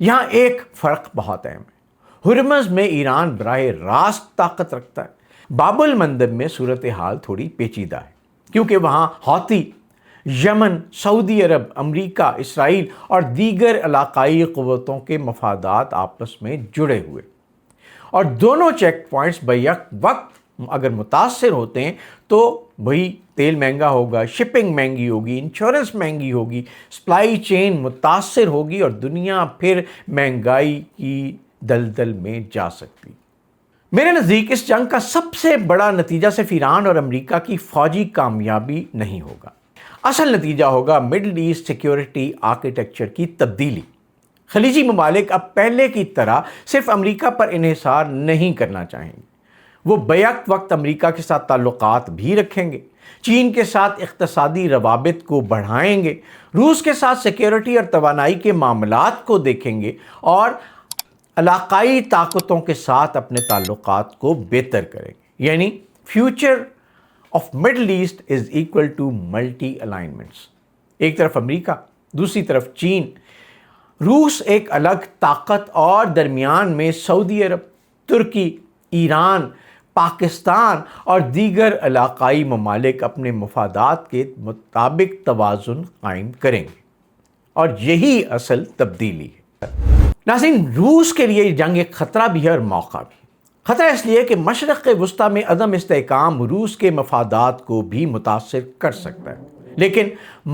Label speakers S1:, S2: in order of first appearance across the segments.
S1: یہاں ایک فرق بہت اہم ہے، ہرمز میں ایران براہ راست طاقت رکھتا ہے، باب المندب میں صورتحال تھوڑی پیچیدہ ہے، کیونکہ وہاں حوثی، یمن، سعودی عرب، امریکہ، اسرائیل اور دیگر علاقائی قوتوں کے مفادات آپس میں جڑے ہوئے، اور دونوں چیک پوائنٹس بیک وقت اگر متاثر ہوتے ہیں تو وہی تیل مہنگا ہوگا، شپنگ مہنگی ہوگی، انشورنس مہنگی ہوگی، سپلائی چین متاثر ہوگی اور دنیا پھر مہنگائی کی دلدل میں جا سکتی۔ میرے نزدیک اس جنگ کا سب سے بڑا نتیجہ صرف ایران اور امریکہ کی فوجی کامیابی نہیں ہوگا، اصل نتیجہ ہوگا مڈل ایسٹ سیکیورٹی آرکیٹیکچر کی تبدیلی۔ خلیجی ممالک اب پہلے کی طرح صرف امریکہ پر انحصار نہیں کرنا چاہیں گے، وہ بیک وقت امریکہ کے ساتھ تعلقات بھی رکھیں گے، چین کے ساتھ اقتصادی روابط کو بڑھائیں گے، روس کے ساتھ سیکیورٹی اور توانائی کے معاملات کو دیکھیں گے اور علاقائی طاقتوں کے ساتھ اپنے تعلقات کو بہتر کریں گے۔ یعنی future of Middle East is equal to multi alignments, ایک طرف امریکہ، دوسری طرف چین، روس ایک الگ طاقت اور درمیان میں سعودی عرب، ترکی، ایران، پاکستان اور دیگر علاقائی ممالک اپنے مفادات کے مطابق توازن قائم کریں گے، اور یہی اصل تبدیلی ہے۔ ناظرین، روس کے لیے جنگ ایک خطرہ بھی ہے اور موقع بھی۔ خطرہ اس لیے کہ مشرق وسطیٰ میں عدم استحکام روس کے مفادات کو بھی متاثر کر سکتا ہے، لیکن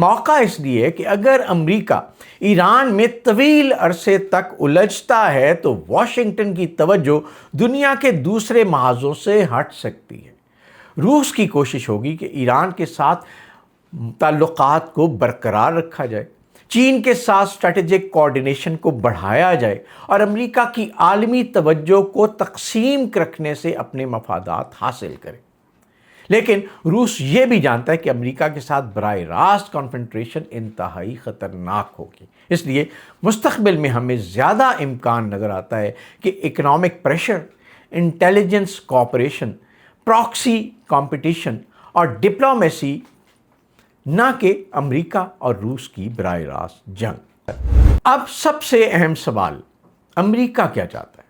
S1: موقع اس لیے کہ اگر امریکہ ایران میں طویل عرصے تک الجھتا ہے تو واشنگٹن کی توجہ دنیا کے دوسرے محاذوں سے ہٹ سکتی ہے۔ روس کی کوشش ہوگی کہ ایران کے ساتھ تعلقات کو برقرار رکھا جائے، چین کے ساتھ اسٹریٹجک کوآرڈینیشن کو بڑھایا جائے اور امریکہ کی عالمی توجہ کو تقسیم رکھنے سے اپنے مفادات حاصل کرے۔ لیکن روس یہ بھی جانتا ہے کہ امریکہ کے ساتھ براہ راست کنفرنٹریشن انتہائی خطرناک ہوگی، اس لیے مستقبل میں ہمیں زیادہ امکان نظر آتا ہے کہ economic pressure, intelligence cooperation, proxy competition اور ڈپلومیسی، نہ کہ امریکہ اور روس کی براہ راست جنگ۔ اب سب سے اہم سوال، امریکہ کیا چاہتا ہے؟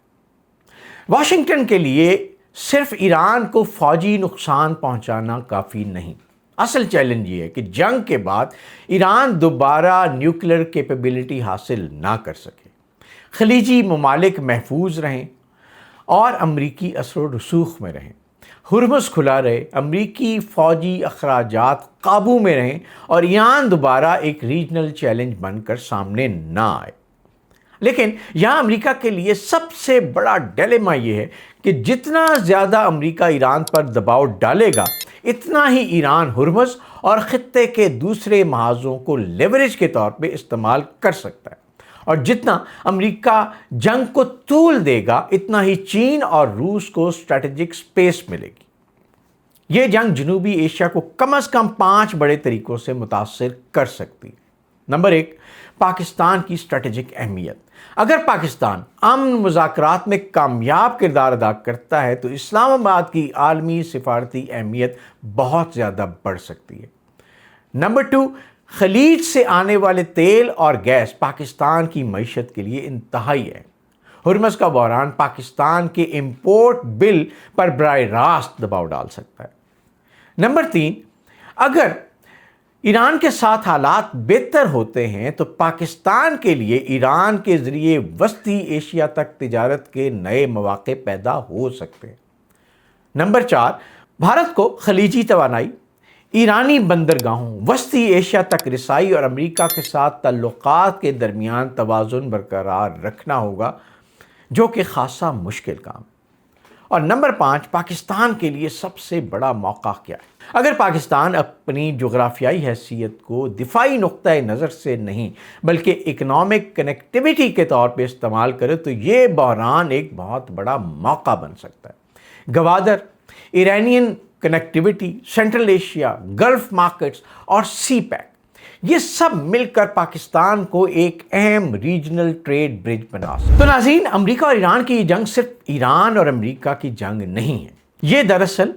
S1: واشنگٹن کے لیے صرف ایران کو فوجی نقصان پہنچانا کافی نہیں، اصل چیلنج یہ ہے کہ جنگ کے بعد ایران دوبارہ نیوکلیر کیپیبلٹی حاصل نہ کر سکے، خلیجی ممالک محفوظ رہیں اور امریکی اثر و رسوخ میں رہیں، ہرمز کھلا رہے، امریکی فوجی اخراجات قابو میں رہیں اور ایران دوبارہ ایک ریجنل چیلنج بن کر سامنے نہ آئے۔ لیکن یہاں امریکہ کے لیے سب سے بڑا ڈیلیما یہ ہے کہ جتنا زیادہ امریکہ ایران پر دباؤ ڈالے گا، اتنا ہی ایران ہرمز اور خطے کے دوسرے محاذوں کو لیوریج کے طور پہ استعمال کر سکتا ہے، اور جتنا امریکہ جنگ کو طول دے گا، اتنا ہی چین اور روس کو اسٹریٹجک سپیس ملے گی۔ یہ جنگ جنوبی ایشیا کو کم از کم 5 بڑے طریقوں سے متاثر کر سکتی ہے۔ نمبر 1، پاکستان کی اسٹریٹجک اہمیت۔ اگر پاکستان امن مذاکرات میں کامیاب کردار ادا کرتا ہے تو اسلام آباد کی عالمی سفارتی اہمیت بہت زیادہ بڑھ سکتی ہے۔ نمبر 2، خلیج سے آنے والے تیل اور گیس پاکستان کی معیشت کے لیے انتہائی ہے۔ ہرمز کا بحران پاکستان کے امپورٹ بل پر براہ راست دباؤ ڈال سکتا ہے۔ نمبر 3، اگر ایران کے ساتھ حالات بہتر ہوتے ہیں تو پاکستان کے لیے ایران کے ذریعے وسطی ایشیا تک تجارت کے نئے مواقع پیدا ہو سکتے ہیں۔ نمبر 4، بھارت کو خلیجی توانائی، ایرانی بندرگاہوں، وسطی ایشیا تک رسائی اور امریکہ کے ساتھ تعلقات کے درمیان توازن برقرار رکھنا ہوگا، جو کہ خاصا مشکل کام ہے۔ اور نمبر 5، پاکستان کے لیے سب سے بڑا موقع کیا ہے؟ اگر پاکستان اپنی جغرافیائی حیثیت کو دفاعی نقطۂ نظر سے نہیں بلکہ اکنامک کنیکٹیویٹی کے طور پہ استعمال کرے تو یہ بحران ایک بہت بڑا موقع بن سکتا ہے۔ Gwadar, Iranian connectivity, central Asia, golf markets اور سی پیک، یہ سب مل کر پاکستان کو ایک اہم ریجنل ٹریڈ برج بنا سکتے ہیں۔ تو ناظرین، امریکہ اور ایران کی یہ جنگ صرف ایران اور امریکہ کی جنگ نہیں ہے، یہ دراصل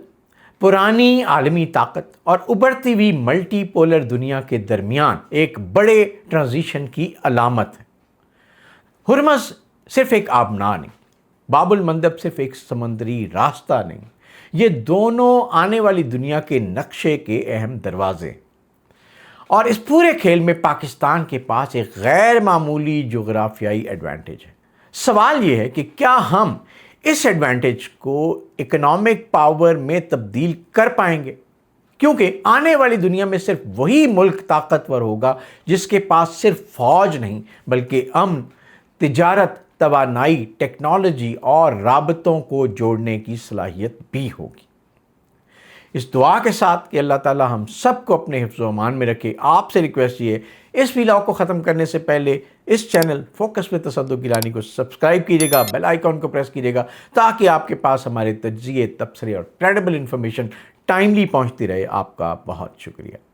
S1: پرانی عالمی طاقت اور ابھرتی ہوئی ملٹی پولر دنیا کے درمیان ایک بڑے ٹرانزیشن کی علامت ہے۔ ہرمز صرف ایک آبنا نہیں، باب المندب صرف ایک سمندری راستہ نہیں، یہ دونوں آنے والی دنیا کے نقشے کے اہم دروازے ہیں۔ اور اس پورے کھیل میں پاکستان کے پاس ایک غیر معمولی جغرافیائی ایڈوانٹیج ہے۔ سوال یہ ہے کہ کیا ہم اس ایڈوانٹیج کو اکنامک پاور میں تبدیل کر پائیں گے؟ کیونکہ آنے والی دنیا میں صرف وہی ملک طاقتور ہوگا جس کے پاس صرف فوج نہیں بلکہ امن، تجارت، توانائی، ٹیکنالوجی اور رابطوں کو جوڑنے کی صلاحیت بھی ہوگی۔ اس دعا کے ساتھ کہ اللہ تعالی ہم سب کو اپنے حفظ و امان میں رکھے، آپ سے ریکویسٹ یہ ہے اس ویلاگ کو ختم کرنے سے پہلے اس چینل فوکس with تصدق گیلانی کو سبسکرائب کیجیے گا، بیل آئیکن کو پریس کیجیے گا تاکہ آپ کے پاس ہمارے تجزیے، تبصرے اور کریڈیبل انفارمیشن ٹائملی پہنچتی رہے۔ آپ کا بہت شکریہ۔